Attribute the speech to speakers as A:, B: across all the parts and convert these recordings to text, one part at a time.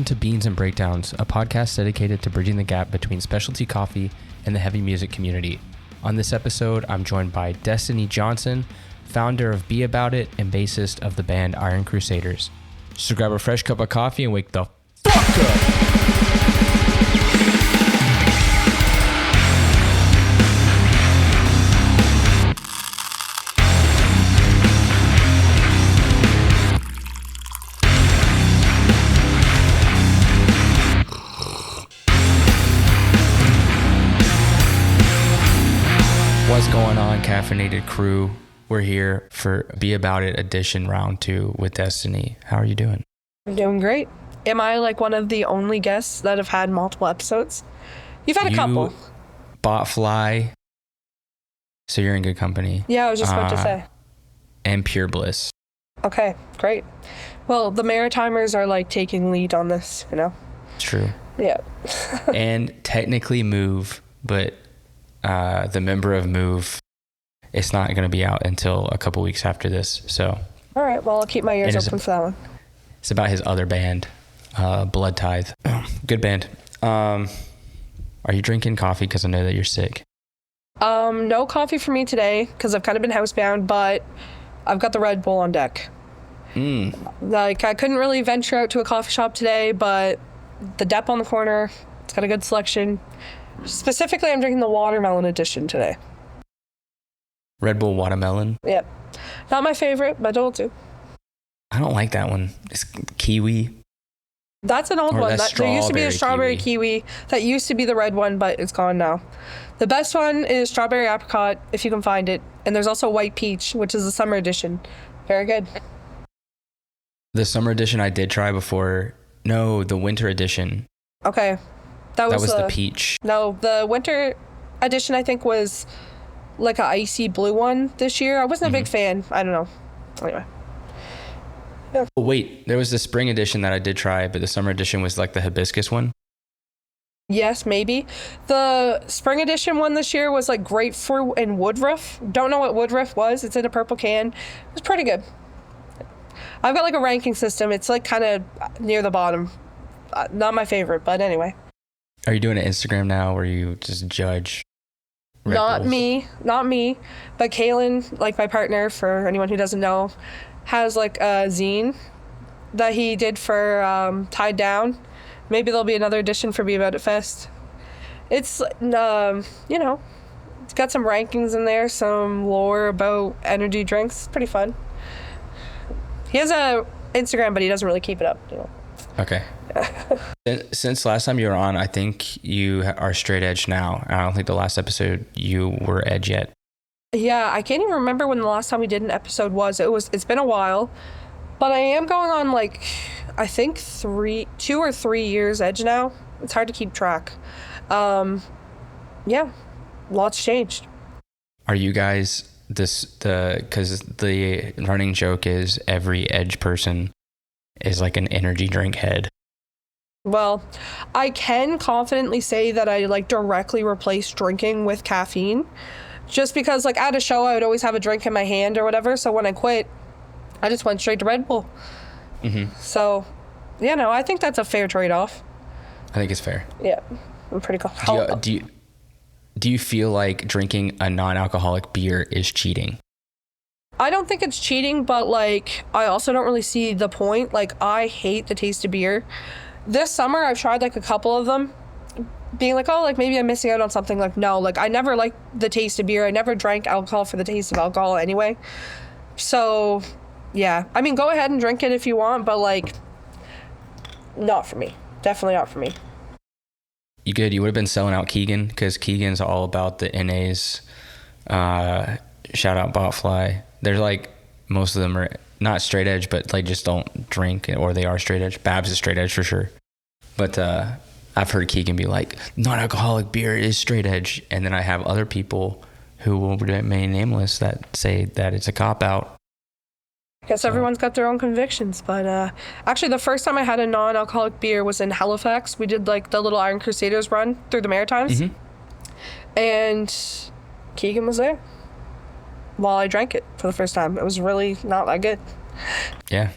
A: to Beans and Breakdowns, a podcast dedicated to bridging the gap between specialty coffee and the heavy music community. On this episode, I'm joined by Destiny Johnson, founder of Be About It and bassist of the band Iron Crusaders. So grab a fresh cup of coffee and wake the fuck up! What's going on, caffeinated crew? We're here for Be About It edition round 2 with Destiny. How are you doing?
B: I'm doing great. Am I like one of the only guests that have had multiple episodes? You've had a couple.
A: Botfly. So you're in good company.
B: Yeah, I was just about to say.
A: And Pure Bliss.
B: Okay, great. Well, the Maritimers are like taking lead on this, you know?
A: True.
B: Yeah.
A: And technically Move, but the member of Move, it's not going to be out until a couple weeks after this. So.
B: All right. Well, I'll keep my ears open for that one.
A: It's about his other band, Blood Tithe. Good band. Are you drinking coffee? Because I know that you're sick.
B: No coffee for me today because I've kind of been housebound, but I've got the Red Bull on deck. Like I couldn't really venture out to a coffee shop today, but the Dep on the corner, it's got a good selection. Specifically, I'm drinking the watermelon edition today.
A: Red Bull watermelon?
B: Yep. Not my favorite, but it'll do.
A: I don't like that one. It's kiwi.
B: That's an old one. There used to be a strawberry kiwi. That used to be the red one, but it's gone now. The best one is strawberry apricot, if you can find it. And there's also white peach, which is the summer edition. Very good.
A: The summer edition I did try before. No, the winter edition.
B: Okay. That was
A: the peach.
B: No, the winter edition, I think, was like an icy blue one this year. I wasn't a big fan. I don't know. Anyway. Yeah.
A: Oh, wait, there was the spring edition that I did try, but the summer edition was like the hibiscus one.
B: Yes, maybe. The spring edition one this year was like grapefruit and woodruff. Don't know what woodruff was. It's in a purple can. It was pretty good. I've got like a ranking system. It's like kind of near the bottom. Not my favorite, but anyway.
A: Are you doing an Instagram now where you just judge?
B: Not me, but Kaylin, like my partner, for anyone who doesn't know, has like a zine that he did for Tied Down. Maybe there'll be another edition for Be About It Fest. It's, you know, it's got some rankings in there, some lore about energy drinks. It's pretty fun. He has a Instagram, but he doesn't really keep it up, you know.
A: Okay. Since last time you were on, I think you are straight edge now. I don't think the last episode you were edge yet.
B: Yeah, I can't even remember when the last time we did an episode was. It's been a while, but I am going on like, I think 2 or 3 years edge now. It's hard to keep track. Yeah, lots changed. Are
A: you guys because the running joke is every edge person is like an energy drink head?
B: Well, I can confidently say that I like directly replace drinking with caffeine, just because like at a show I would always have a drink in my hand or whatever. So when I quit, I just went straight to Red Bull. So, yeah, no, I think that's a fair trade-off.
A: I think it's fair.
B: Yeah, I'm pretty cool.
A: Do you feel like drinking a non-alcoholic beer is cheating?
B: I don't think it's cheating, but like I also don't really see the point. Like I hate the taste of beer. This summer I've tried like a couple of them, being like, oh, like maybe I'm missing out on something. Like no, like I never liked the taste of beer. I never drank alcohol for the taste of alcohol anyway. So yeah, I mean, go ahead and drink it if you want, but like not for me. Definitely not for me.
A: You good? You would have been selling out Keegan, because Keegan's all about the NAs. Shout out Botfly. They're like, most of them are not straight edge, but like just don't drink, or they are straight edge. Babs is straight edge for sure. But I've heard Keegan be like, non-alcoholic beer is straight edge. And then I have other people who will remain nameless that say that it's a cop-out.
B: I guess everyone's got their own convictions, but actually the first time I had a non-alcoholic beer was in Halifax. We did like the little Iron Crusaders run through the Maritimes. And Keegan was there while I drank it for the first time. It was really not that good.
A: Yeah.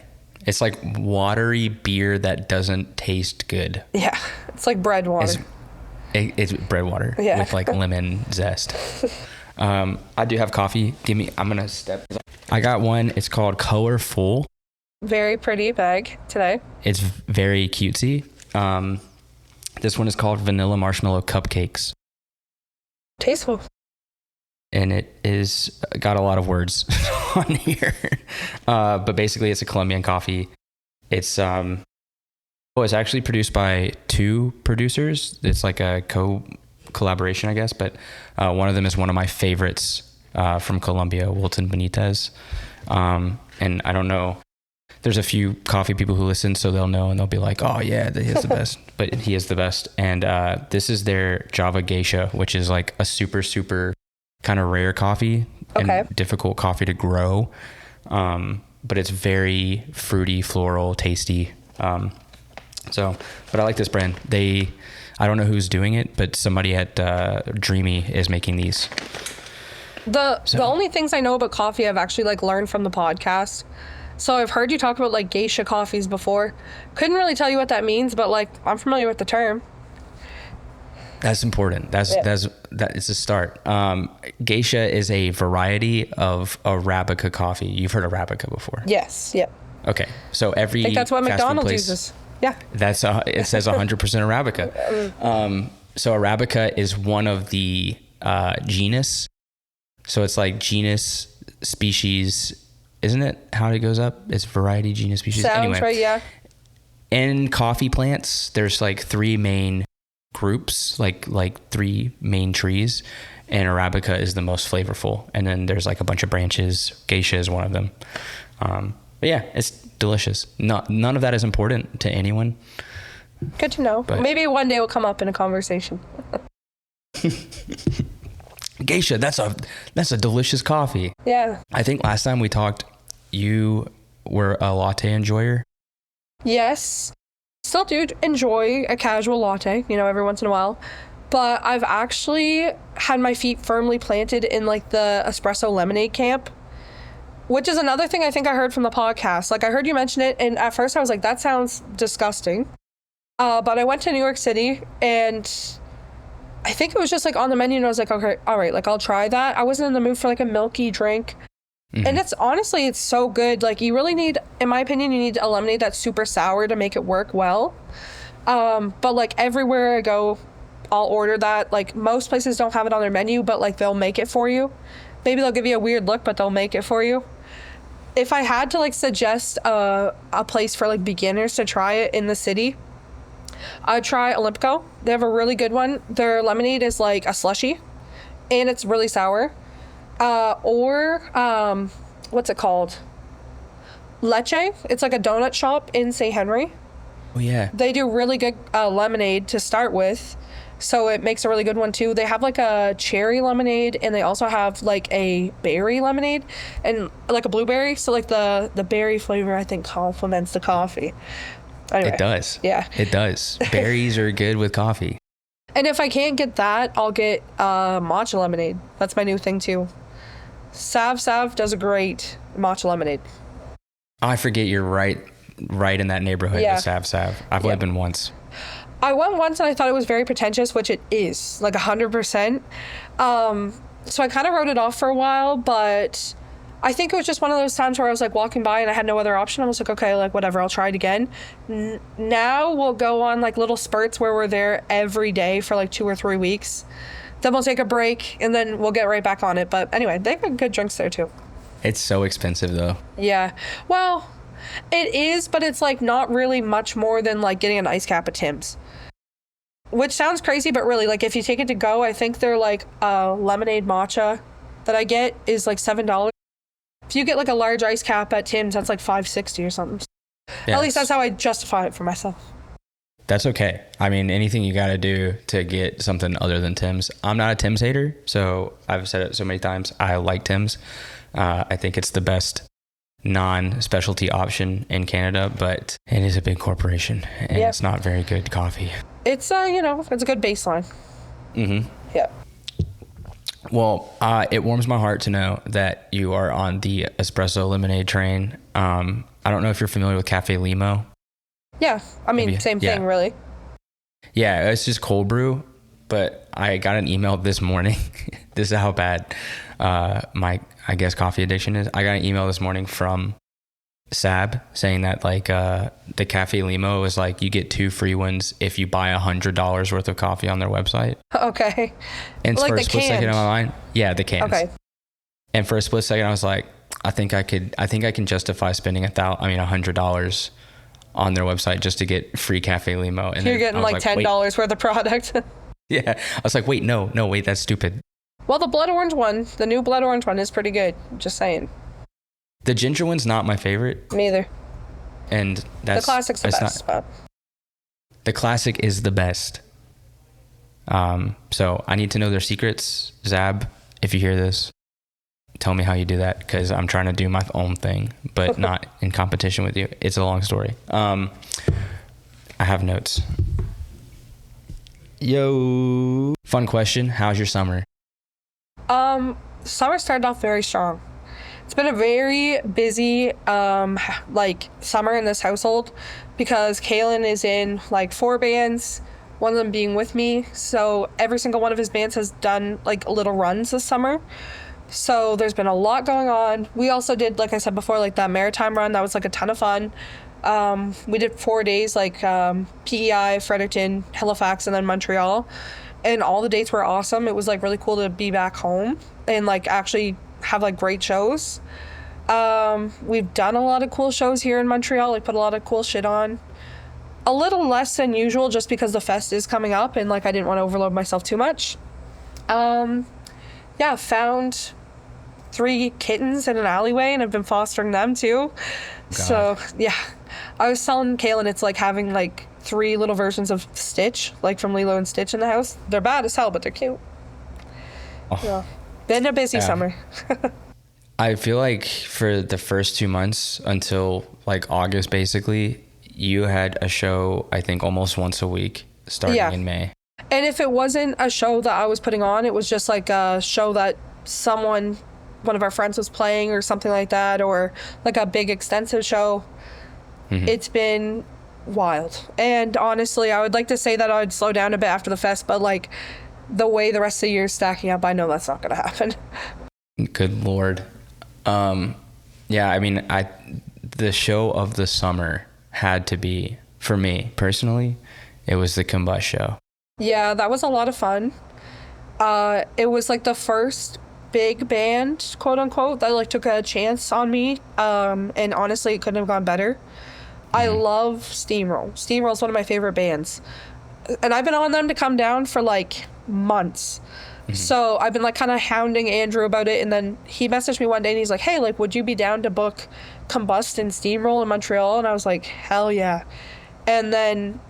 A: It's like watery beer that doesn't taste good.
B: Yeah, it's like bread water.
A: It's bread water with like lemon zest. I do have coffee. I'm gonna step. I got one. It's called COLORFULL.
B: Very pretty bag today.
A: It's very cutesy. This one is called Vanilla Marshmallow Cupcakes.
B: Tasteful.
A: And it is got a lot of words on here. But basically it's a Colombian coffee. It's it's actually produced by 2 producers. It's like a collaboration, I guess, but one of them is one of my favorites from Colombia, Wilton Benitez. And I don't know, there's a few coffee people who listen, so they'll know and they'll be like, oh yeah, he is the best. But he is the best. And this is their Java Geisha, which is like a super, super kind of rare coffee and difficult coffee to grow. But it's very fruity, floral, tasty. But I like this brand. I don't know who's doing it, but somebody at Dreamy is making these.
B: The only things I know about coffee I've actually like learned from the podcast. So I've heard you talk about like geisha coffees before. Couldn't really tell you what that means, but like I'm familiar with the term.
A: That's important. That is a start. Geisha is a variety of Arabica coffee. You've heard Arabica before?
B: Yes. Yep.
A: Okay. So I
B: think that's what McDonald's uses. Yeah.
A: It says 100% Arabica. So Arabica is one of the genus. So it's like genus, species, isn't it? How it goes up? It's variety, genus, species.
B: Sounds
A: anyway,
B: right, yeah.
A: In coffee plants, there's like 3 main groups, like 3 main trees, and Arabica is the most flavorful. And then there's like a bunch of branches. Geisha is one of them. But yeah, it's delicious. None of that is important to anyone.
B: Good to know. But maybe one day it will come up in a conversation.
A: Geisha, that's a delicious coffee.
B: Yeah.
A: I think last time we talked, you were a latte enjoyer. Yes.
B: Still do enjoy a casual latte, every once in a while. But I've actually had my feet firmly planted in like the espresso lemonade camp, which is another thing I think I heard from the podcast. Like I heard you mention it, and at first I was like, that sounds disgusting. But I went to New York City, and I think it was just like on the menu, and I was like, okay, all right, like I'll try that. I wasn't in the mood for like a milky drink. Mm-hmm. And it's so good. Like you really need, in my opinion, you need a lemonade that's super sour to make it work well. But like everywhere I go, I'll order that. Like most places don't have it on their menu, but like they'll make it for you. Maybe they'll give you a weird look, but they'll make it for you. If I had to like suggest a place for like beginners to try it in the city, I'd try Olympico. They have a really good one. Their lemonade is like a slushie, and it's really sour. What's it called? Leche. It's like a donut shop in St. Henry.
A: Oh yeah.
B: They do really good lemonade to start with, so it makes a really good one too. They have like a cherry lemonade, and they also have like a berry lemonade and like a blueberry. So like the berry flavor I think complements the coffee. Anyway,
A: it does.
B: Yeah.
A: It does. Berries are good with coffee.
B: And if I can't get that, I'll get matcha lemonade. That's my new thing too. Sav does a great matcha lemonade.
A: I forget you're right in that neighborhood with Sav. I've only been once.
B: I went once and I thought it was very pretentious, which it is, like 100%. So I kind of wrote it off for a while, but I think it was just one of those times where I was like walking by and I had no other option. I was like, okay, like whatever, I'll try it again. Now we'll go on like little spurts where we're there every day for like 2 or 3 weeks. Then we'll take a break and then we'll get right back on it. But anyway, they have good drinks there too.
A: It's so expensive though.
B: Yeah. Well, it is, but it's like not really much more than like getting an ice cap at Tim's. Which sounds crazy, but really, like if you take it to go, I think they're like lemonade matcha that I get is like $7. If you get like a large ice cap at Tim's, that's like $5.60 or something. Yes. At least that's how I justify it for myself.
A: That's okay. I mean, anything you got to do to get something other than Tim's. I'm not a Tim's hater, so I've said it so many times. I like Tim's. I think it's the best non-specialty option in Canada, but it is a big corporation and it's not very good coffee.
B: It's it's a good baseline.
A: Mm-hmm.
B: Yeah.
A: Well, it warms my heart to know that you are on the espresso lemonade train. I don't know if you're familiar with Cafe Limo.
B: Yeah, I mean, same thing, really.
A: Yeah, it's just cold brew, but I got an email this morning. This is how bad my, I guess, coffee addiction is. I got an email this morning from Sab saying that like the Cafe Limo is like you get 2 free ones if you buy $100 worth of coffee on their website.
B: Okay.
A: And
B: like
A: for
B: the
A: a split
B: cans.
A: second in my mind, yeah, the cans.
B: Okay.
A: And for a split second, I was like, I think I can justify spending $100 on their website just to get free Cafe Limo. And
B: you're getting like $10 worth of product.
A: Yeah, I was like, wait, no, wait, that's stupid.
B: Well, the blood orange one, the new blood orange one is pretty good. Just saying.
A: The ginger one's not my favorite.
B: Neither.
A: And that's
B: the classic's the best.
A: The classic is the best. So I need to know their secrets. Zab, if you hear this, tell me how you do that, because I'm trying to do my own thing, but not in competition with you. It's a long story. I have notes. Yo. Fun question. How's your summer?
B: Summer started off very strong. It's been a very busy summer in this household because Kalen is in like 4 bands, one of them being with me. So every single one of his bands has done like little runs this summer. So there's been a lot going on. We also did, like I said before, like that maritime run. That was like a ton of fun. We did 4 days, like PEI, Fredericton, Halifax, and then Montreal. And all the dates were awesome. It was like really cool to be back home and like actually have like great shows. We've done a lot of cool shows here in Montreal. We put a lot of cool shit on. A little less than usual just because the fest is coming up and like I didn't want to overload myself too much. Found 3 kittens in an alleyway and I've been fostering them too. God. So yeah, I was telling Kaylin it's like having like 3 little versions of Stitch, like from Lilo and Stitch in the house. They're bad as hell, but they're cute. Oh. Yeah. Been a busy summer.
A: I feel like for the first 2 months until like August, basically, you had a show, I think, almost once a week starting in May.
B: And if it wasn't a show that I was putting on, it was just like a show that one of our friends was playing or something like that, or like a big extensive show. Mm-hmm. It's been wild. And honestly, I would like to say that I'd slow down a bit after the fest, but like the way the rest of the year is stacking up, I know that's not going to happen.
A: Good Lord. I mean, the show of the summer had to be, for me personally, it was the Combust show. Yeah,
B: that was a lot of fun. It was like the first big band, quote unquote, that like took a chance on me. And honestly, it couldn't have gone better. Mm-hmm. I love Steamroll. Steamroll is one of my favorite bands. And I've been on them to come down for like months. Mm-hmm. So I've been like kind of hounding Andrew about it. And then he messaged me one day and he's like, hey, like, would you be down to book Combust and Steamroll in Montreal? And I was like, hell yeah. And then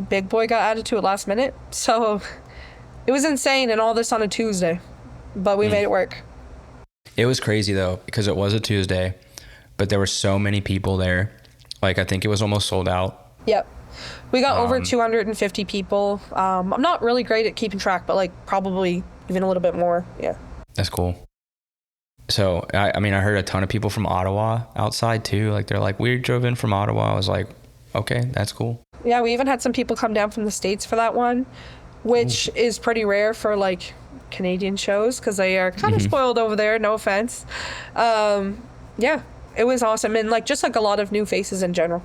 B: Big Boy got added to it last minute. So it was insane, and all this on a Tuesday. But we made it work.
A: It was crazy though, because it was a Tuesday, but there were so many people there. Like, I think it was almost sold out.
B: Yep. We got over 250 people. I'm not really great at keeping track, but like probably even a little bit more. Yeah.
A: That's cool. So, I mean, I heard a ton of people from Ottawa outside too. Like, they're like, we drove in from Ottawa. I was like, okay, that's cool.
B: Yeah, we even had some people come down from the States for that one, which is pretty rare for like Canadian shows because they are kind of spoiled over there. No offense. Yeah, it was awesome. And like just like a lot of new faces in general.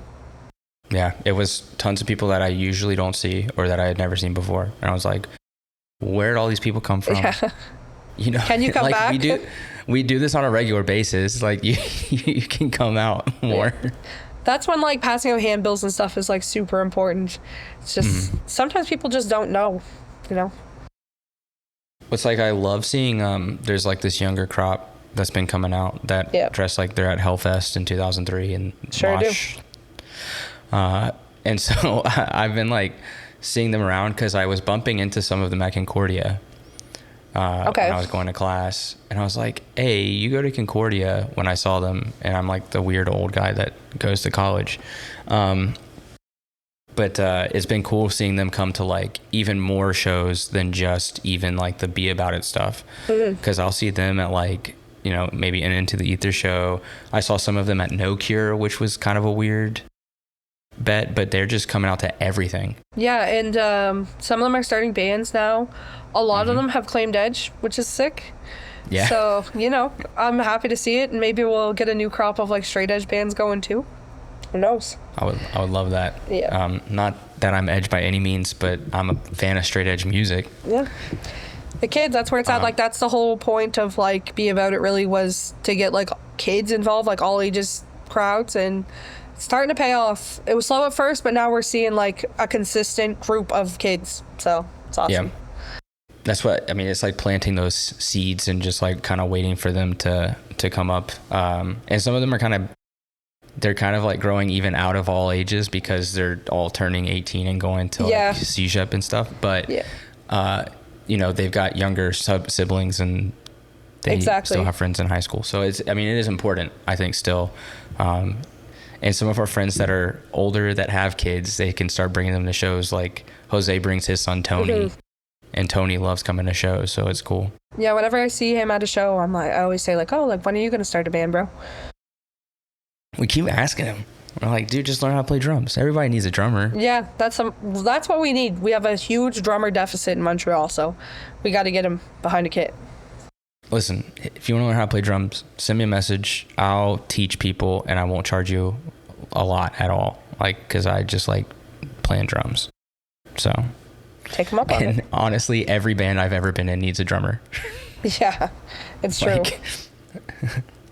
A: Yeah, it was tons of people that I usually don't see or that I had never seen before. And I was like, where'd all these people come from? Yeah. You know,
B: can you come
A: like
B: back?
A: We do this on a regular basis. Like you can come out more. Yeah.
B: That's when like passing out handbills and stuff is like super important. It's just sometimes people just don't know, you know.
A: It's like I love seeing there's like this younger crop that's been coming out that dress like they're at Hellfest in 2003 and
B: sure
A: Mosh. And so I've been like seeing them around because I was bumping into some of them at Concordia when I was going to class, and I was like, hey, you go to Concordia, when I saw them, and I'm like the weird old guy that goes to college. But it's been cool seeing them come to like even more shows than just even like the Be About It stuff, because I'll see them at like you know, maybe an Into the Ether show. I saw some of them at No Cure, which was kind of a weird bet, but they're just coming out to everything.
B: Yeah, and some of them are starting bands now. A lot of them have claimed Edge, which is sick.
A: Yeah.
B: So, you know, I'm happy to see it, and maybe we'll get a new crop of like straight edge bands going too. Who knows?
A: I would love that.
B: Yeah.
A: Not that I'm edge by any means, but I'm a fan of straight edge music.
B: Yeah. The kids, that's where it's at. Like, that's the whole point of like Be About It really, was to get like kids involved, like all ages crowds, and it's starting to pay off. It was slow at first, but now we're seeing like a consistent group of kids. So it's awesome.
A: Yeah. That's what I mean. It's like planting those seeds and just like kind of waiting for them to come up. And some of them are they're kind of like growing even out of all ages because they're all turning 18 and going to like C-Shep and stuff. But you know, they've got younger siblings and they still have friends in high school. So it is important, I think, still. And some of our friends that are older that have kids, they can start bringing them to shows. Like Jose brings his son Tony. And Tony loves coming to shows, so it's cool.
B: Yeah, whenever I see him at a show, I always say like, oh, like, when are you going to start a band, bro?
A: We keep asking him. We're like, dude, just learn how to play drums. Everybody needs a drummer.
B: Yeah, that's what we need. We have a huge drummer deficit in Montreal, so we got to get him behind a kit.
A: Listen, if you want to learn how to play drums, send me a message. I'll teach people, and I won't charge you a lot at all, like, because I just like playing drums. So...
B: take them up on it.
A: And honestly, every band I've ever been in needs a drummer.
B: Yeah, it's true.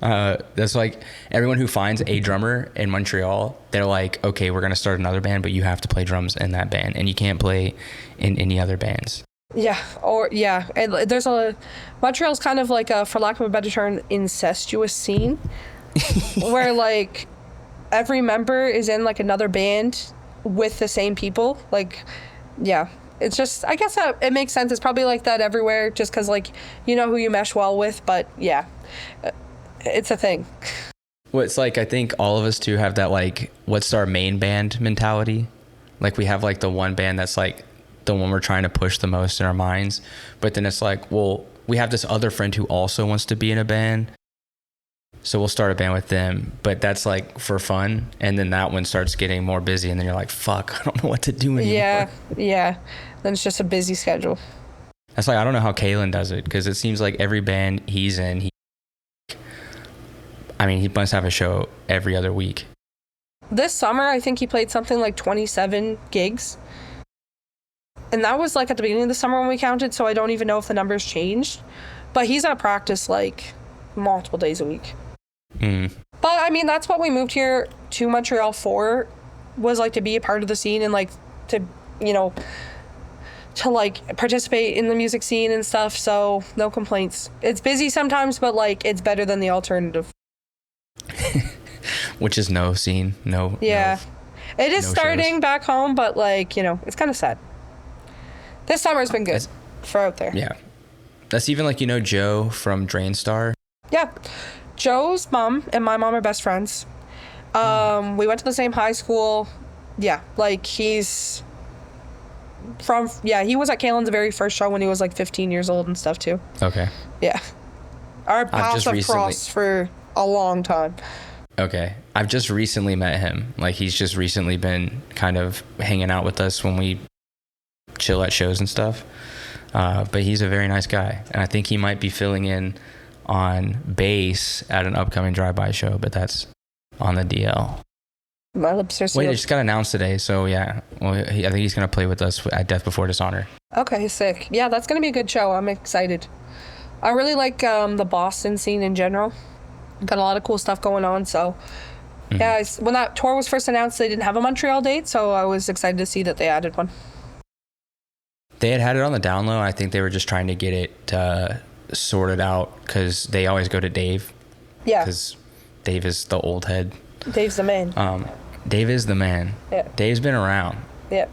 A: That's like everyone who finds a drummer in Montreal, they're like, okay, we're going to start another band, but you have to play drums in that band and you can't play in any other bands.
B: Yeah. And there's Montreal's kind of like for lack of a better term, incestuous scene where like every member is in like another band with the same people. Like, yeah. It's just, I guess it makes sense. It's probably like that everywhere just because, like, you know who you mesh well with. But, yeah, it's a thing.
A: Well, it's like, I think all of us too have that, like, what's our main band mentality? Like, we have, like, the one band that's, like, the one we're trying to push the most in our minds. But then it's like, well, we have this other friend who also wants to be in a band. So we'll start a band with them, but that's like for fun. And then that one starts getting more busy and then you're like, fuck, I don't know what to do anymore.
B: Yeah. Then it's just a busy schedule.
A: That's like, I don't know how Kalen does it because it seems like every band he's in, he must have a show every other week.
B: This summer, I think he played something like 27 gigs. And that was like at the beginning of the summer when we counted, so I don't even know if the numbers changed. But he's at practice like multiple days a week. But I mean, that's what we moved here to Montreal for, was like to be a part of the scene and like to, you know, to like participate in the music scene and stuff. So no complaints. It's busy sometimes, but like it's better than the alternative.
A: Which is no scene, no.
B: Yeah, it is
A: no
B: starting
A: shows.
B: Back home, but like, you know, it's kind of sad. This summer's been good for out there.
A: Yeah, that's even like, you know, Joe from Drainstar.
B: Yeah. Joe's mom and my mom are best friends. We went to the same high school. Yeah, like he was at Kalen's very first show when he was like 15 years old and stuff too.
A: Okay.
B: Yeah. Our paths have crossed for a long time.
A: Okay. I've just recently met him. Like he's just recently been kind of hanging out with us when we chill at shows and stuff. But he's a very nice guy. And I think he might be filling in on bass at an upcoming drive-by show, but that's on the DL.
B: My lips are sealed.
A: Wait, it just got announced today, so yeah. Well, I think he's going to play with us at Death Before Dishonor. Okay,
B: sick. Yeah, that's going to be a good show. I'm excited. I really like the Boston scene in general. Got a lot of cool stuff going on, so yeah, when that tour was first announced, they didn't have a Montreal date, so I was excited to see that they added one.
A: They had it on the down low. I think they were just trying to get it sorted out because they always go to Dave.
B: Yeah.
A: Because Dave is the old head.
B: Dave's the man.
A: Dave is the man.
B: Yeah.
A: Dave's been around.
B: Yeah.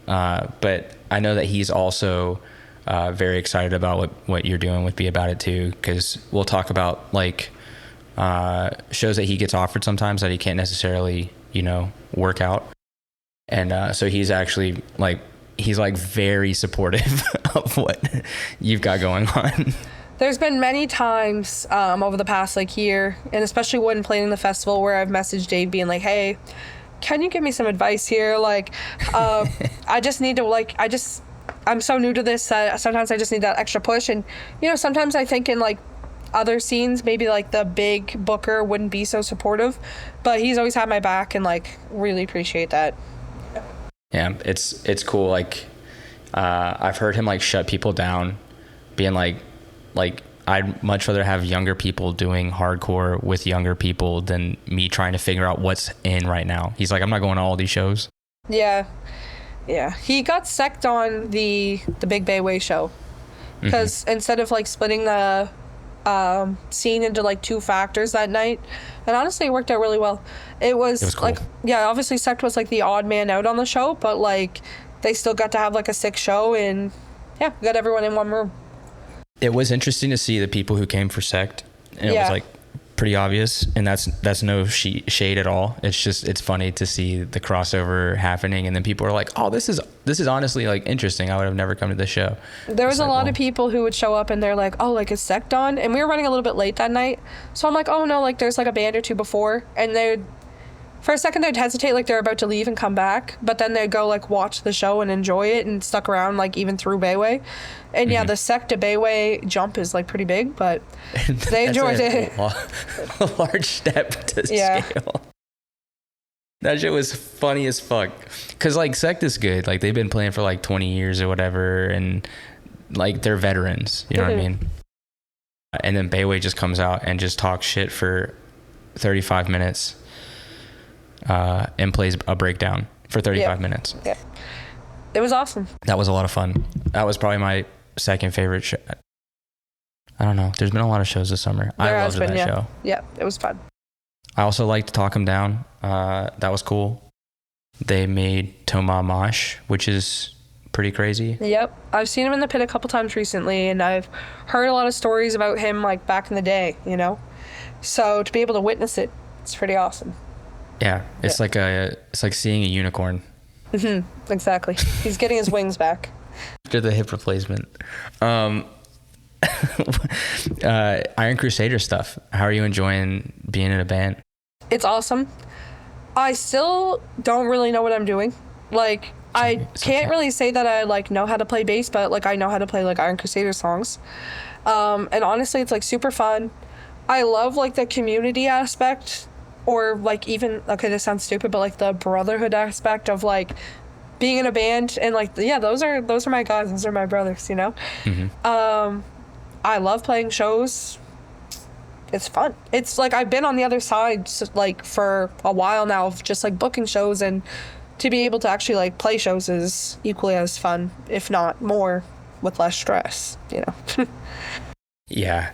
A: But I know that he's also very excited about what you're doing with Be About It too, because we'll talk about like shows that he gets offered sometimes that he can't necessarily, you know, work out. And so he's actually like, he's like very supportive of what you've got going on.
B: There's been many times over the past like year, and especially when playing the festival, where I've messaged Dave being like, "Hey, can you give me some advice here? Like, I just need to I'm so new to this. Sometimes I just need that extra push." And sometimes I think in like other scenes, maybe like the big booker wouldn't be so supportive, but he's always had my back, and like really appreciate that.
A: Yeah, it's cool. Like, I've heard him like shut people down, being like I'd much rather have younger people doing hardcore with younger people than me trying to figure out what's in right now. He's like, I'm not going to all these shows.
B: Yeah. He got sec'd on the Big Bayway show because instead of like splitting the scene into like two factors that night, and honestly it worked out really well. It was cool. Like, yeah, obviously Sect was like the odd man out on the show, but like they still got to have like a sick show, and yeah, we got everyone in one room.
A: It was interesting to see the people who came for Sect, and it was like pretty obvious, and that's no shade at all. It's funny to see the crossover happening, and then people are like, oh, this is honestly like interesting. I would have never come to this show.
B: There was a lot of people who would show up and they're like, oh, like is Sect on? And we were running a little bit late that night, so I'm like, oh no, like there's like a band or two before, and they'd for a second they'd hesitate like they're about to leave and come back, but then they'd go like watch the show and enjoy it, and stuck around like even through Bayway. And yeah, the Sect to Bayway jump is like pretty big, but they enjoyed it.
A: A large step to scale. That shit was funny as fuck. Cause like Sect is good. Like they've been playing for like 20 years or whatever, and like they're veterans. You know what I mean? And then Bayway just comes out and just talks shit for 35 minutes. And plays a breakdown for 35 minutes. Yeah.
B: It was awesome.
A: That was a lot of fun. That was probably my second favorite show. I don't know. There's been a lot of shows this summer. I loved that show.
B: Yeah, it was fun.
A: I also liked Talk 'Em Down. That was cool. They made Toma Mosh, which is pretty crazy.
B: Yep. I've seen him in the pit a couple times recently, and I've heard a lot of stories about him like back in the day, So to be able to witness it, it's pretty awesome.
A: Yeah, it's like seeing a unicorn.
B: Exactly. He's getting his wings back.
A: After the hip replacement. Iron Crusader stuff. How are you enjoying being in a band?
B: It's awesome. I still don't really know what I'm doing. Like, I can't really say that I like know how to play bass, but like I know how to play like Iron Crusader songs. And honestly, it's like super fun. I love like the community aspect. Or like even, okay, this sounds stupid, but like the brotherhood aspect of like being in a band, and like, yeah, those are my guys, those are my brothers, I love playing shows. It's fun. It's like I've been on the other side like for a while now of just like booking shows, and to be able to actually like play shows is equally as fun, if not more, with less stress,
A: Yeah.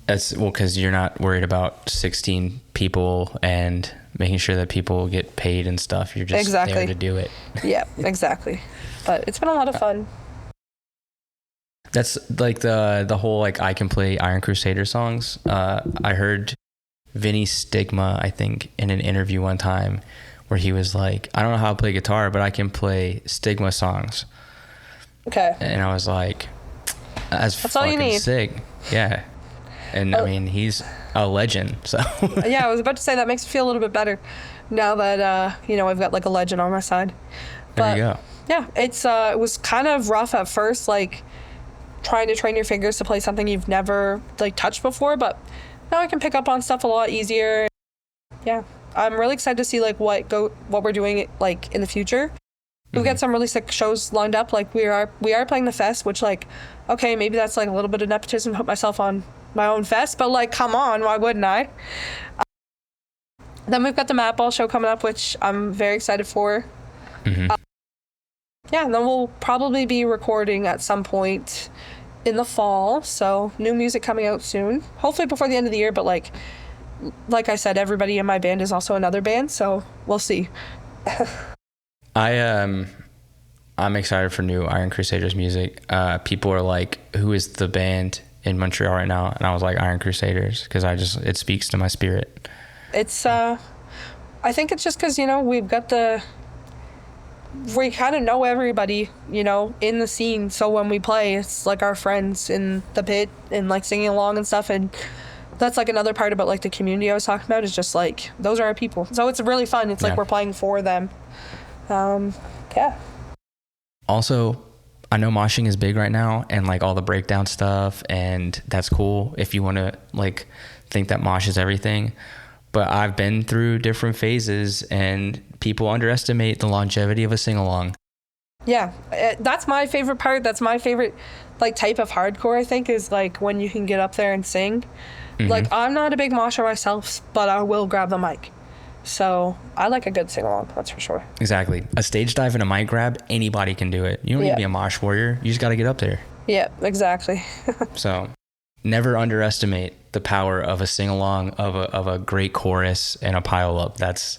A: That's because you're not worried about 16 people and making sure that people get paid and stuff. You're just there to do it.
B: Yeah, exactly. But it's been a lot of fun.
A: That's like the whole like I can play Iron Crusader songs. I heard Vinny Stigma, I think, in an interview one time where he was like, I don't know how to play guitar, but I can play Stigma songs.
B: Okay.
A: And I was like, that's
B: all you need.
A: Sick. Yeah. And I mean, he's a legend, so.
B: Yeah, I was about to say that makes me feel a little bit better now that, I've got like a legend on my side.
A: There you go.
B: Yeah, it was kind of rough at first, like trying to train your fingers to play something you've never like touched before, but now I can pick up on stuff a lot easier. Yeah, I'm really excited to see like what we're doing like in the future. We've got some really sick shows lined up. Like we are playing the fest, which like, okay, maybe that's like a little bit of nepotism, put myself on my own fest, but like, come on, why wouldn't I? Then we've got the Mat Ball show coming up, which I'm very excited for. And then we'll probably be recording at some point in the fall, so new music coming out soon, hopefully before the end of the year, but like I said, everybody in my band is also another band, so we'll see.
A: I'm excited for new Iron Crusaders music. People are like, who is the band in Montreal right now? And I was like, Iron Crusaders, because it speaks to my spirit.
B: It's I think it's just because we've got the we kind of know everybody, you know, in the scene. So when we play, it's like our friends in the pit and like singing along and stuff. And that's like another part about like the community I was talking about, is just like those are our people. So it's really fun. It's like we're playing for them. Yeah.
A: Also, I know moshing is big right now, and like all the breakdown stuff, and that's cool if you want to like think that mosh is everything. But I've been through different phases, and people underestimate the longevity of a sing-along.
B: Yeah, that's my favorite part. That's my favorite like type of hardcore, I think, is like when you can get up there and sing. Mm-hmm. Like, I'm not a big mosher myself, but I will grab the mic. So I like a good sing-along, that's for sure.
A: Exactly. A stage dive and a mic grab, anybody can do it. You don't need to be a mosh warrior. You just got to get up there.
B: Yeah, exactly.
A: So never underestimate the power of a sing-along, of a great chorus and a pile-up. That's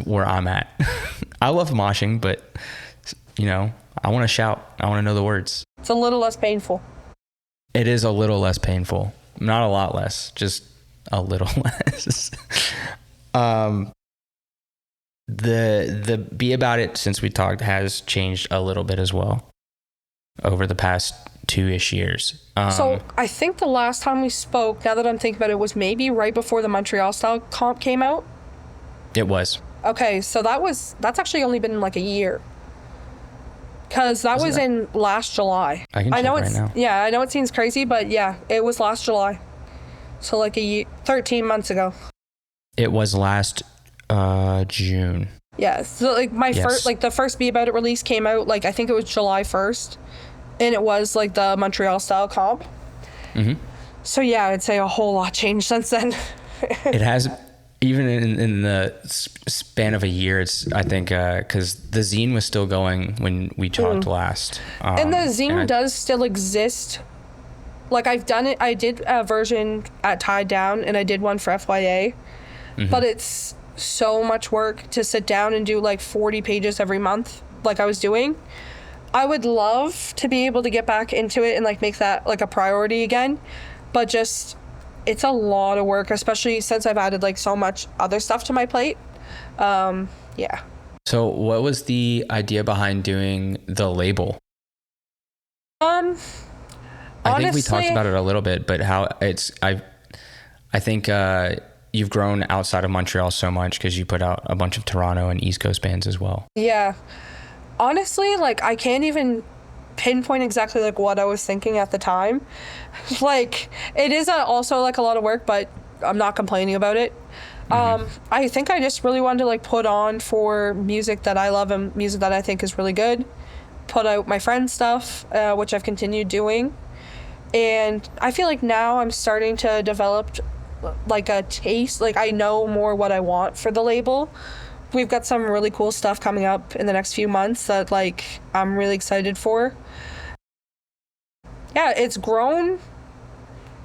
A: where I'm at. I love moshing, but, you know, I want to shout. I want to know the words.
B: It's a little less painful.
A: It is a little less painful. Not a lot less, just a little less. The Be About It, since we talked, has changed a little bit as well over the past 2-ish years.
B: So I think the last time we spoke, now that I'm thinking about it, was maybe right before the Montreal style comp came out.
A: It was.
B: Okay, so that's actually only been like a year. Because that was in last July.
A: I can check right now.
B: Yeah, I know it seems crazy, but yeah, it was last July. So like 13 months ago.
A: It was last June.
B: Yeah, so like the first Be About It release came out, like I think it was July 1st. And it was like the Montreal style comp. Mm-hmm. So yeah, I'd say a whole lot changed since then.
A: It has, even in the span of a year, it's, I think, because the zine was still going when we talked last.
B: And the zine does still exist. Like, I've done it. I did a version at Tied Down, and I did one for FYA. Mm-hmm. But it's so much work to sit down and do like 40 pages every month, like I was doing. I would love to be able to get back into it and like make that like a priority again. But just, it's a lot of work, especially since I've added like so much other stuff to my plate. Yeah.
A: So what was the idea behind doing the label? I think we talked about it a little bit, but how it's, I think you've grown outside of Montreal so much because you put out a bunch of Toronto and East Coast bands as well.
B: Yeah. Honestly, like, I can't even pinpoint exactly like what I was thinking at the time. Like, it is also like a lot of work, but I'm not complaining about it. Mm-hmm. I think I just really wanted to like put on for music that I love and music that I think is really good. Put out my friends' stuff, which I've continued doing. And I feel like now I'm starting to develop like a taste. Like, I know more what I want for the label. We've got some really cool stuff coming up in the next few months that like I'm really excited for. Yeah, it's grown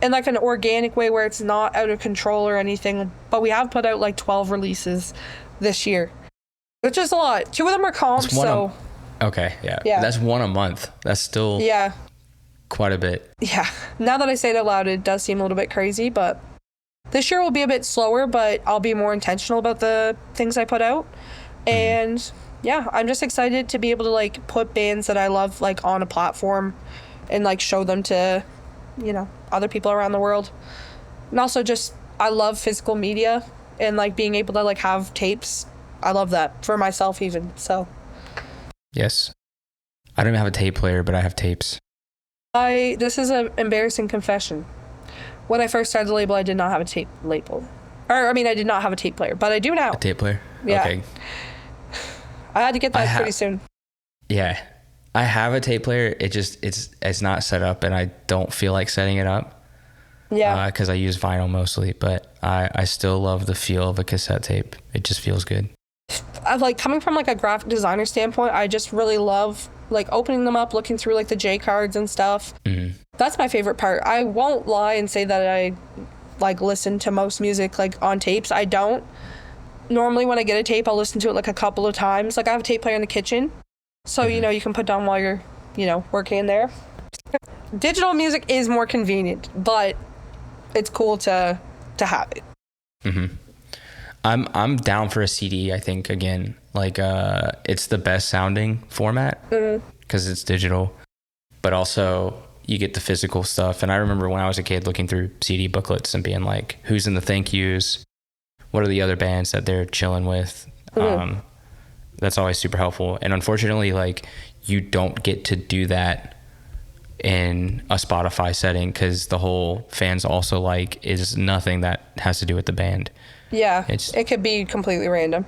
B: in like an organic way where it's not out of control or anything, but we have put out like 12 releases this year, which is a lot. 2 of them are comps, so
A: okay, yeah. That's 1 a month. That's still quite a bit. Yeah.
B: Now that I say it out loud, it does seem a little bit crazy, but this year will be a bit slower, but I'll be more intentional about the things I put out. And yeah, I'm just excited to be able to like put bands that I love like on a platform and like show them to, you know, other people around the world. And also just, I love physical media and like being able to like have tapes. I love that for myself even, so.
A: Yes. I don't even have a tape player, but I have tapes.
B: This is an embarrassing confession. When I first started the label, I did not have a tape label. I did not have a tape player, but I do now.
A: A tape player?
B: Yeah.
A: Okay.
B: I had to get that pretty soon.
A: Yeah. I have a tape player. It's not set up, and I don't feel like setting it up. Yeah. Because I use vinyl mostly, but I still love the feel of a cassette tape. It just feels good.
B: Like, coming from like a graphic designer standpoint, I just really love like opening them up, looking through like the J cards and stuff. Mm-hmm. That's my favorite part. I won't lie and say that I like listen to most music like on tapes. I don't. Normally when I get a tape, I'll listen to it like a couple of times. Like, I have a tape player in the kitchen, so you know, you can put down while you're, you know, working in there. Digital music is more convenient, but it's cool to have it. Mm-hmm.
A: I'm down for a CD. I think again, like it's the best sounding format because it's digital, but also you get the physical stuff. And I remember when I was a kid looking through CD booklets and being like, who's in the thank yous? What are the other bands that they're chilling with? That's always super helpful. And unfortunately, like, you don't get to do that in a Spotify setting because the whole fans also like is nothing that has to do with the band.
B: Yeah, it could be completely random.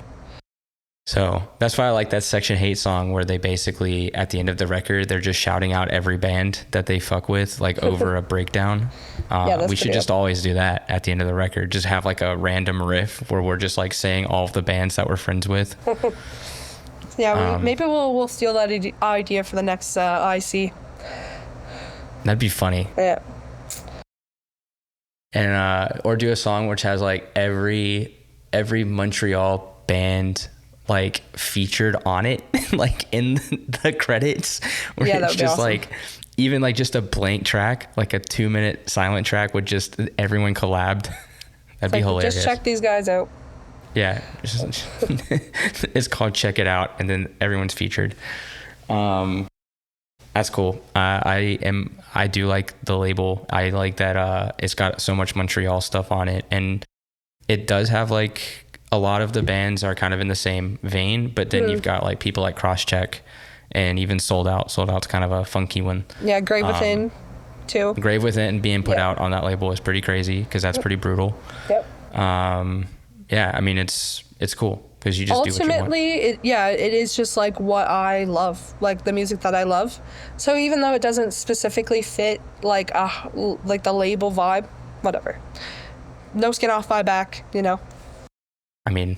A: So that's why I like that Section Hate song where they basically, at the end of the record, they're just shouting out every band that they fuck with, like over a breakdown. We should just always do that at the end of the record. Just have like a random riff where we're just like saying all of the bands that we're friends with.
B: Yeah, maybe we'll steal that idea for the next IC.
A: That'd be funny.
B: Yeah.
A: And or do a song which has like every Montreal band like featured on it, like in the credits, where it's just awesome. Like even like just a blank track, like a 2-minute silent track with just everyone collabed. That'd be hilarious.
B: Just check these guys out.
A: Yeah, it's called Check It Out, and then everyone's featured. That's cool. I do like the label. I like that it's got so much Montreal stuff on it, and it does have like a lot of the bands are kind of in the same vein, but then you've got like people like Crosscheck and even Sold Out. Sold Out's kind of a funky one.
B: Yeah, Grave Within too.
A: Grave Within being put out on that label is pretty crazy because that's pretty brutal.
B: Yep.
A: Yeah, I mean it's cool because you just
B: ultimately it is just like what I love, like the music that I love. So even though it doesn't specifically fit like the label vibe, whatever. No skin off my back, you know.
A: I mean,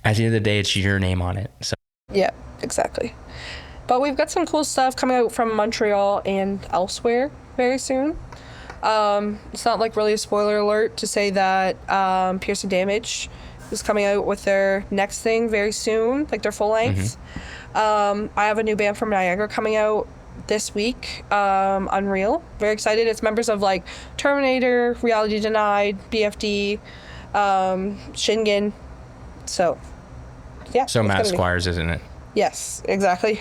A: at the end of the day, it's your name on it. So
B: yeah, exactly. But we've got some cool stuff coming out from Montreal and elsewhere very soon. It's not like really a spoiler alert to say that Piercing Damage is coming out with their next thing very soon, like their full length. I have a new band from Niagara coming out this week, Unreal. Very excited. It's members of like Terminator, Reality Denied, BFD, Shingen. So, yeah.
A: So Matt Squires, isn't it?
B: Yes, exactly.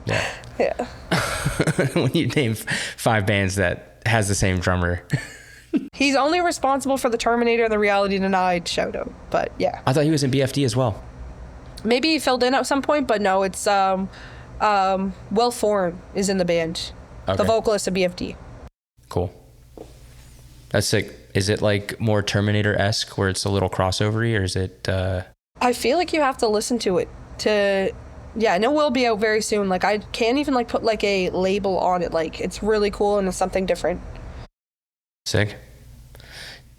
A: Yeah.
B: Yeah.
A: When you name 5 bands that has the same drummer.
B: He's only responsible for the Terminator and the Reality Denied shout out, but yeah.
A: I thought he was in BFD as well.
B: Maybe he filled in at some point, but no, it's Will Thorne is in the band. Okay. The vocalist of BFD. Cool.
A: That's sick. Is it like more Terminator-esque where it's a little crossover-y, or is it
B: I feel like you have to listen to it to and it will be out very soon. Like I can't even like put like a label on it. Like it's really cool and it's something different.
A: Sick.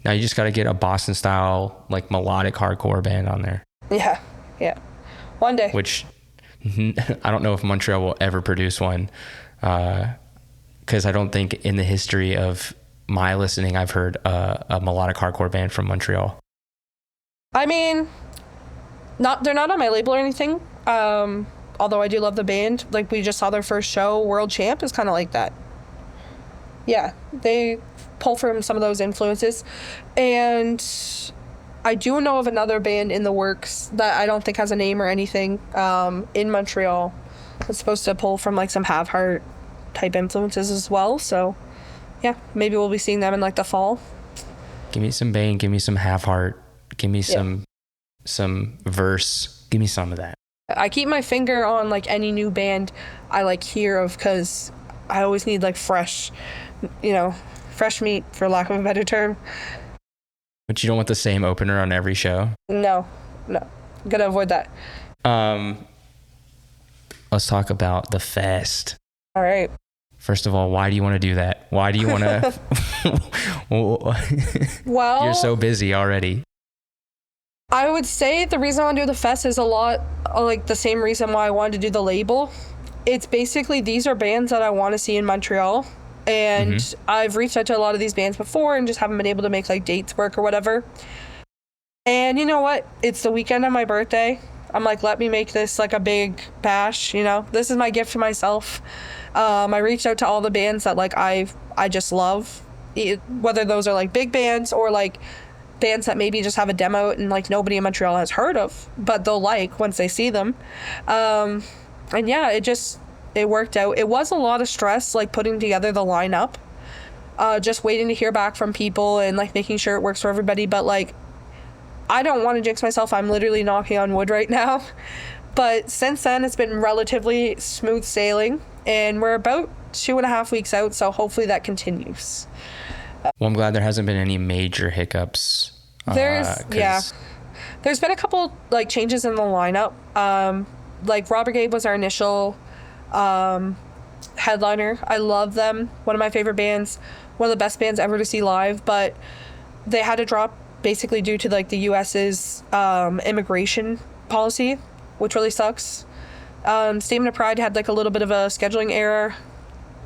A: Now you just got to get a Boston style like melodic hardcore band on there.
B: Yeah. One day.
A: Which I don't know if Montreal will ever produce one, because I don't think in the history of my listening I've heard a melodic hardcore band from Montreal.
B: I mean, they're not on my label or anything. Although I do love the band. Like we just saw their first show, World Champ is kind of like that. Yeah, they pull from some of those influences. And I do know of another band in the works that I don't think has a name or anything, in Montreal. It's supposed to pull from like some Have Heart type influences as well. So yeah, maybe we'll be seeing them in like the fall.
A: Give me some Bane, give me some Have Heart, give me some Verse, give me some of that.
B: I keep my finger on like any new band I like hear of, because I always need like fresh meat, for lack of a better term.
A: But you don't want the same opener on every show?
B: No. Gotta avoid that.
A: Let's talk about the fest.
B: All right.
A: First of all, why do you want to do that? Why do you want to?
B: Well,
A: you're so busy already.
B: I would say the reason I want to do the fest is a lot like the same reason why I wanted to do the label. It's basically these are bands that I want to see in Montreal. And I've reached out to a lot of these bands before and just haven't been able to make like dates work or whatever. And you know what? It's the weekend of my birthday. I'm like, let me make this like a big bash, This is my gift to myself. I reached out to all the bands that like I just love, whether those are like big bands or like bands that maybe just have a demo and like nobody in Montreal has heard of, but they'll like once they see them. And yeah, it worked out. It was a lot of stress, like putting together the lineup, just waiting to hear back from people and like making sure it works for everybody. But like, I don't want to jinx myself. I'm literally knocking on wood right now. But since then, it's been relatively smooth sailing, and we're about 2.5 weeks out, so hopefully that continues.
A: Well, I'm glad there hasn't been any major hiccups.
B: There's been a couple like changes in the lineup. Like Robert Gabe was our initial headliner. I love them. One of my favorite bands, one of the best bands ever to see live, but they had to drop basically due to like the US's immigration policy, which really sucks. Statement of Pride had like a little bit of a scheduling error.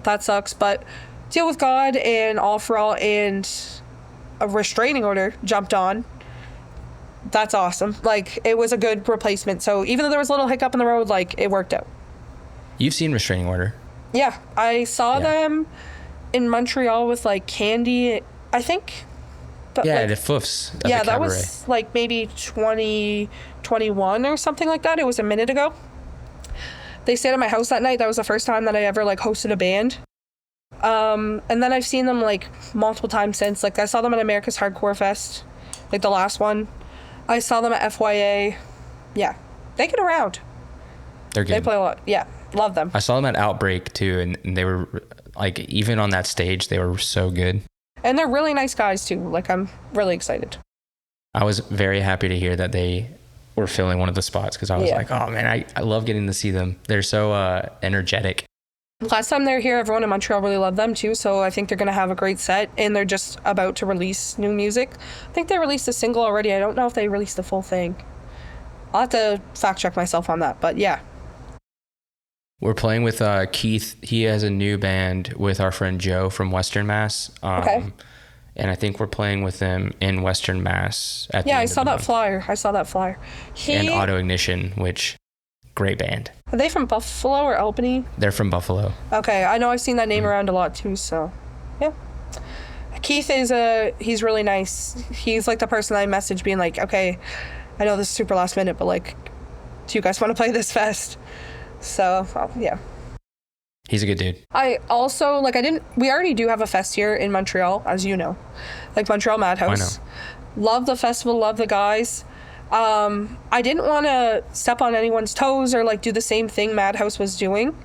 B: That sucks, but Deal with God and All for All and a restraining order jumped on. That's awesome. Like, it was a good replacement. So even though there was a little hiccup in the road, like, it worked out.
A: You've seen Restraining Order?
B: Yeah, I saw them in Montreal with like Candy, I think. But
A: yeah,
B: like,
A: the Foofs.
B: Yeah, that was like maybe 2021 or something like that. It was a minute ago. They stayed at my house that night. That was the first time that I ever like hosted a band. And then I've seen them like multiple times since. Like I saw them at America's Hardcore Fest, like the last one. I saw them at FYA. Yeah, they get around.
A: They're good.
B: They play a lot. Yeah, love them.
A: I saw them at Outbreak too, and they were like, even on that stage, they were so good.
B: And they're really nice guys too. Like, I'm really excited.
A: I was very happy to hear that they were filling one of the spots, because I was like, oh man, I love getting to see them. They're so energetic.
B: Last time they were here, everyone in Montreal really loved them too, so I think they're going to have a great set, and they're just about to release new music. I think they released a single already. I don't know if they released the full thing. I'll have to fact check myself on that, but yeah.
A: We're playing with Keith. He has a new band with our friend Joe from Western Mass. Okay. And I think we're playing with them in Western Mass at the end
B: I saw that flyer.
A: And Auto Ignition, which, great band.
B: Are they from Buffalo or Albany?
A: They're from Buffalo.
B: Okay, I know I've seen that name around a lot too, so yeah. Keith he's really nice. He's like the person I messaged being like, okay, I know this is super last minute, but like, do you guys want to play this fest? So, yeah.
A: He's a good dude.
B: I also, like, we already do have a fest here in Montreal, as you know. Like, Montreal Madhouse.
A: I know.
B: Love the festival, love the guys. I didn't want to step on anyone's toes or, like, do the same thing Madhouse was doing.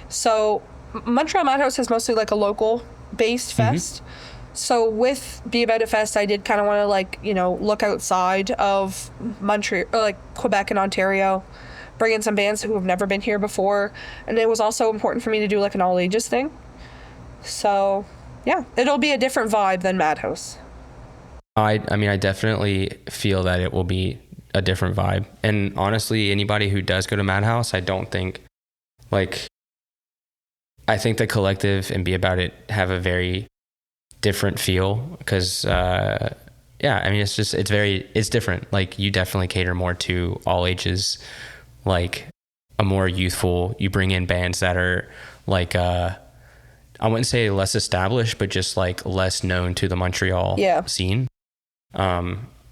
B: So, Montreal Madhouse is mostly, like, a local-based fest. So, with Be About It Fest, I did kind of want to, like, you know, look outside of Montreal, or, like, Quebec and Ontario. Bring in some bands who have never been here before. And it was also important for me to do like an all ages thing. So yeah, it'll be a different vibe than Madhouse.
A: I mean, I definitely feel that it will be a different vibe. And honestly, anybody who does go to Madhouse, I don't think, like, I think the Collective and Be About It have a very different feel, because yeah, I mean, it's different. Like, you definitely cater more to all ages, like a more youthful. You bring in bands that are like I wouldn't say less established, but just like less known to the Montreal scene,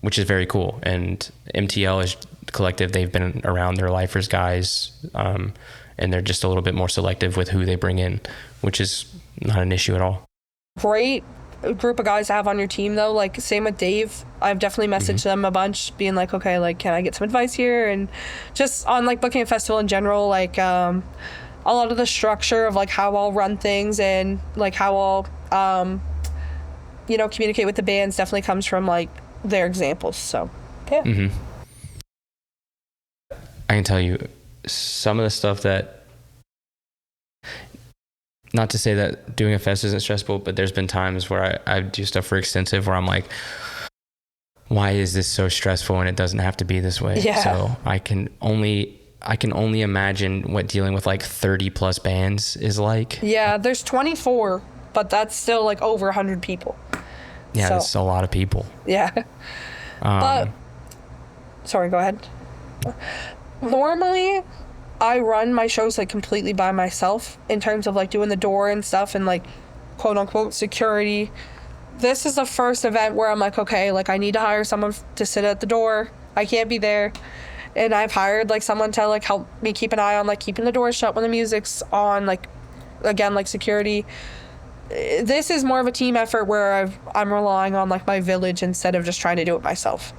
A: which is very cool. And MTL is Collective. They've been around, their lifers guys, and they're just a little bit more selective with who they bring in, which is not an issue at all.
B: Great group of guys to have on your team though. Like, same with Dave. I've definitely messaged them a bunch being like, okay, like, can I get some advice here? And just on like booking a festival in general, like a lot of the structure of like how I'll run things and like how I'll you know, communicate with the bands definitely comes from like their examples. So yeah.
A: I can tell you some of the stuff that, not to say that doing a fest isn't stressful, but there's been times where I do stuff for Extensive where I'm like, why is this so stressful and it doesn't have to be this way?
B: Yeah.
A: So I can only imagine what dealing with like 30 plus bands is like.
B: Yeah, there's 24, but that's still like over 100 people.
A: Yeah, so, that's a lot of people.
B: Yeah. But, sorry, go ahead. Normally, I run my shows like completely by myself in terms of like doing the door and stuff and like quote unquote security. this is the first event where I'm like, okay, like I need to hire someone to sit at the door. I can't be there. And I've hired like someone to like help me keep an eye on like keeping the doors shut when the music's on, like again, like security. This is more of a team effort where I'm relying on like my village instead of just trying to do it myself.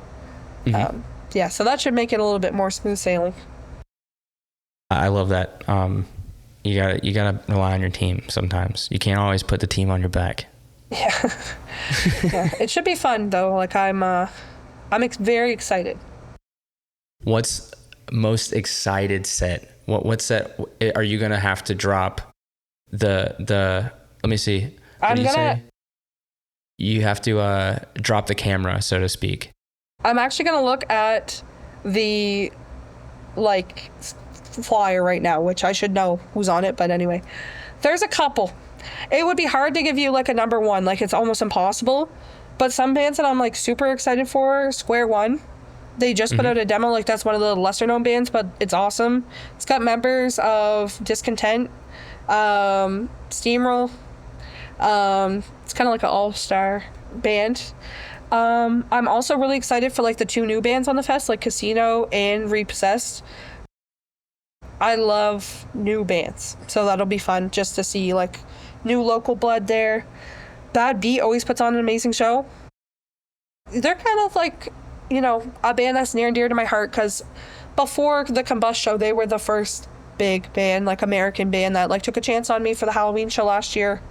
A: Mm-hmm.
B: Yeah, so that should make it a little bit more smooth sailing.
A: I love that. You gotta rely on your team sometimes. You can't always put the team on your back.
B: Yeah. Yeah, it should be fun though. Like I'm very excited.
A: What's most excited set? What set are you gonna have to drop? The let me see. What you say? You have to drop the camera, so to speak.
B: I'm actually gonna look at the like flyer right now, which I should know who's on it, but anyway, there's a couple. It would be hard to give you like a number one, like it's almost impossible. But some bands that I'm like super excited for, Square One. They just put out a demo, like that's one of the lesser known bands, but it's awesome. It's got members of Discontent, Steamroll. It's kind of like an all-star band. I'm also really excited for like the two new bands on the fest, like Casino and Repossessed. I love new bands, so that'll be fun just to see like new local blood there. Bad Beat always puts on an amazing show. They're kind of like, you know, a band that's near and dear to my heart because before the Combust show, they were the first big band, like American band that like took a chance on me for the Halloween show last year.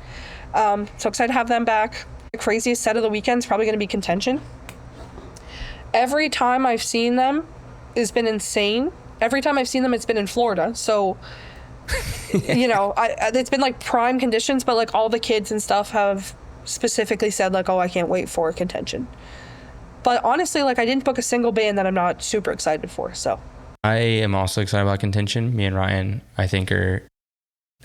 B: So excited to have them back. The craziest set of the weekend is probably going to be Contention. Every time I've seen them, it's been insane. Every time I've seen them, it's been in Florida. So, you know, it's been like prime conditions, but like all the kids and stuff have specifically said like, oh, I can't wait for Contention. But honestly, like I didn't book a single band that I'm not super excited for. So
A: I am also excited about Contention. Me and Ryan, I think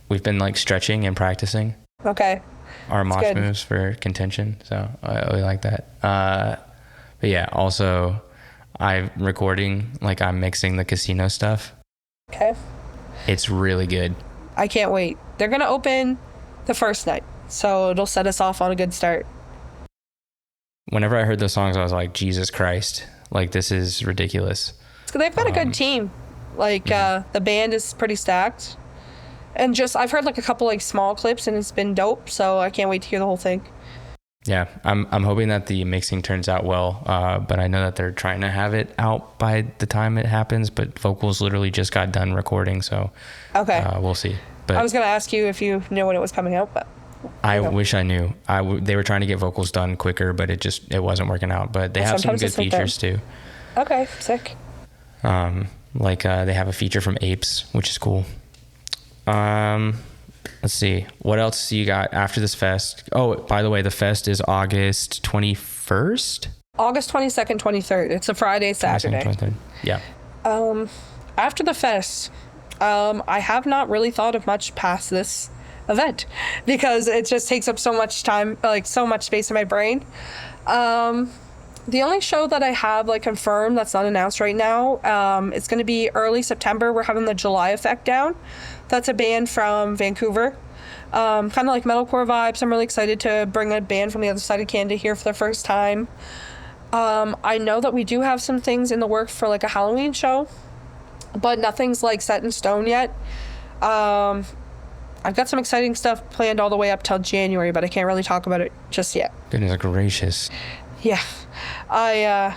A: we've been like stretching and practicing.
B: Okay.
A: Our mosh moves for Contention. So I really like that. But yeah, also I'm recording, like I'm mixing the Casino stuff.
B: Okay.
A: It's really good.
B: I can't wait. They're going to open the first night. So it'll set us off on a good start.
A: Whenever I heard those songs, I was like, Jesus Christ, like this is ridiculous.
B: They've got a good team. Like the band is pretty stacked. And just, I've heard like a couple like small clips and it's been dope. So I can't wait to hear the whole thing.
A: Yeah, I'm hoping that the mixing turns out well. But I know that they're trying to have it out by the time it happens. But vocals literally just got done recording. So
B: okay,
A: we'll see. But
B: I was going to ask you if you knew when it was coming out, but
A: I wish I knew. They were trying to get vocals done quicker, but it wasn't working out. But they have some good features too.
B: Okay, sick.
A: Like they have a feature from Apes, which is cool. Let's see. What else you got after this fest? Oh, by the way, the fest is August 21st?
B: August 22nd, 23rd. It's a Friday, Saturday.
A: 23rd. Yeah.
B: After the fest, I have not really thought of much past this event because it just takes up so much time, like so much space in my brain. The only show that I have like confirmed that's not announced right now, it's going to be early September. We're having the July Effect down. That's a band from Vancouver. Kind of like metalcore vibes. I'm really excited to bring a band from the other side of Canada here for the first time. I know that we do have some things in the works for like a Halloween show, but nothing's like set in stone yet. I've got some exciting stuff planned all the way up till January, but I can't really talk about it just yet.
A: Goodness gracious.
B: Yeah. Yeah,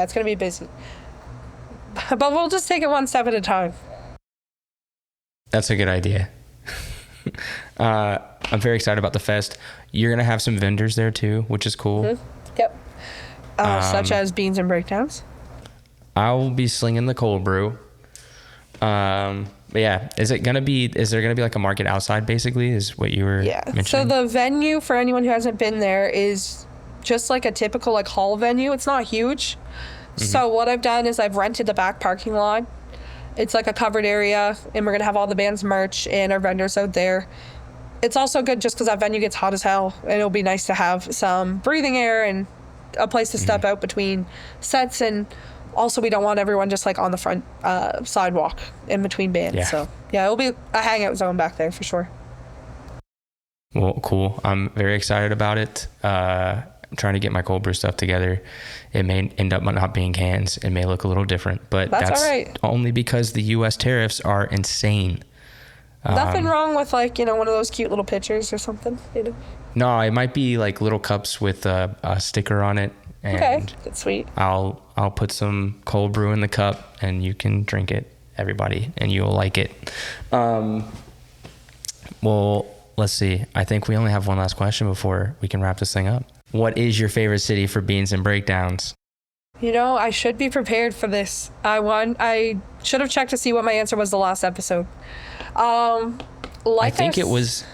B: it's going to be busy. But we'll just take it one step at a time.
A: That's a good idea. I'm very excited about the fest. You're going to have some vendors there too, which is cool.
B: Mm-hmm. Yep. Such as Beans and Breakdowns.
A: I'll be slinging the cold brew. But yeah, is there gonna be like a market outside basically is what you were mentioning?
B: So the venue, for anyone who hasn't been there, is just like a typical like hall venue. It's not huge. Mm-hmm. So what I've done is I've rented the back parking lot. It's like a covered area, and we're gonna have all the band's merch and our vendors out there. It's also good just because that venue gets hot as hell, and it'll be nice to have some breathing air and a place to step out between sets. And also we don't want everyone just like on the front sidewalk in between bands. So yeah, it'll be a hangout zone back there for sure.
A: Well, cool. I'm very excited about it. I'm trying to get my cold brew stuff together. It may end up not being cans. It may look a little different, but that's
B: all right.
A: Only because the U.S. tariffs are insane.
B: Nothing wrong with like, one of those cute little pictures or something,
A: No, it might be like little cups with a sticker on it. And
B: okay, that's sweet.
A: I'll put some cold brew in the cup and you can drink it, everybody, and you'll like it. Well, let's see. I think we only have one last question before we can wrap this thing up. What is your favorite city for Beans and Breakdowns?
B: I should be prepared for this. I should have checked to see what my answer was the last episode. I think it was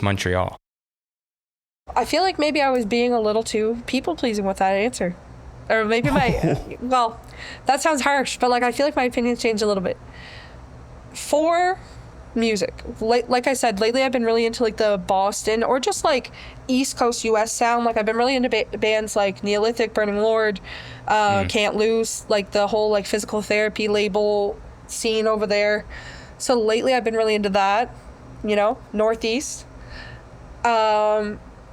B: Montreal. I feel like maybe I was being a little too people-pleasing with that answer. Or maybe well, that sounds harsh, but like I feel like my opinions changed a little bit. For music, like I said, lately I've been really into like the Boston or just like East Coast US sound. Like I've been really into bands like Neolithic, Burning Lord, Can't Lose, like the whole like physical therapy label scene over there. So lately I've been really into that, Northeast.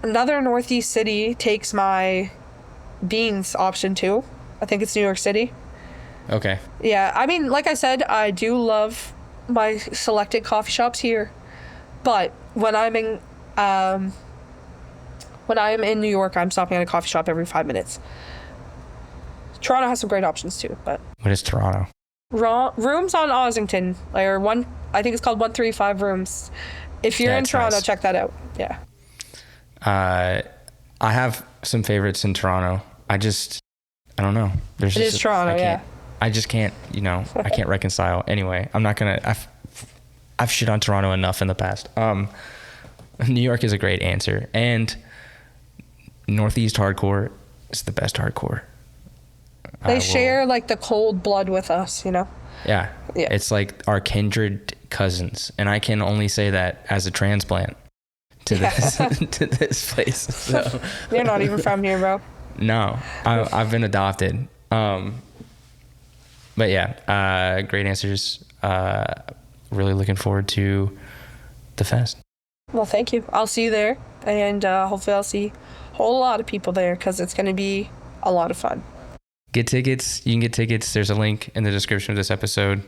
B: Another Northeast city takes my Beans option too. I think it's New York City.
A: Okay.
B: Yeah, I mean, like I said, I do love my selected coffee shops here, but when I'm in New York, I'm stopping at a coffee shop every 5 minutes. Toronto has some great options too, but
A: what is Toronto?
B: Rooms on Ossington, or I think it's called 135 Rooms. If you're in Toronto, check that out. Yeah.
A: I have some favorites in Toronto. I don't know.
B: It is Toronto, yeah.
A: I just can't, I can't reconcile. Anyway, I'm not going to, I've shit on Toronto enough in the past. New York is a great answer. And Northeast hardcore is the best hardcore.
B: They share like the cold blood with us,
A: Yeah. It's like our kindred cousins. And I can only say that as a transplant to this place. So.
B: You're not even from here, bro.
A: No, I've been adopted. But yeah, great answers. Really looking forward to the fest.
B: Well, thank you. I'll see you there. And hopefully I'll see a whole lot of people there because it's going to be a lot of fun.
A: Get tickets. You can get tickets. There's a link in the description of this episode.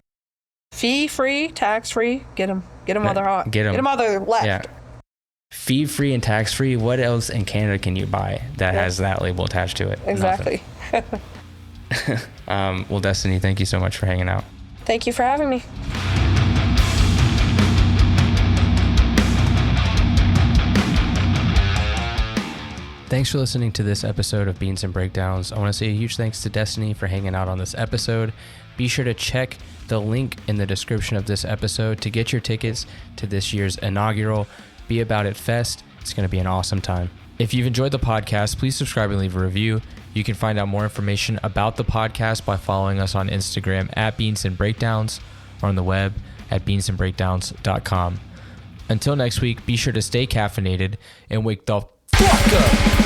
B: Fee-free, tax-free. Get them while they're hot.
A: Get them
B: while they're left.
A: Yeah. Fee-free and tax-free. What else in Canada can you buy that has that label attached to it?
B: Exactly.
A: Well, Destiny, thank you so much for hanging out.
B: Thank you for having me.
A: Thanks for listening to this episode of Beans and Breakdowns. I want to say a huge thanks to Destiny for hanging out on this episode. Be sure to check the link in the description of this episode to get your tickets to this year's inaugural Be About It Fest. It's going to be an awesome time. If you've enjoyed the podcast, please subscribe and leave a review. You can find out more information about the podcast by following us on Instagram at Beans and Breakdowns or on the web at beansandbreakdowns.com. Until next week, be sure to stay caffeinated and wake the fuck up.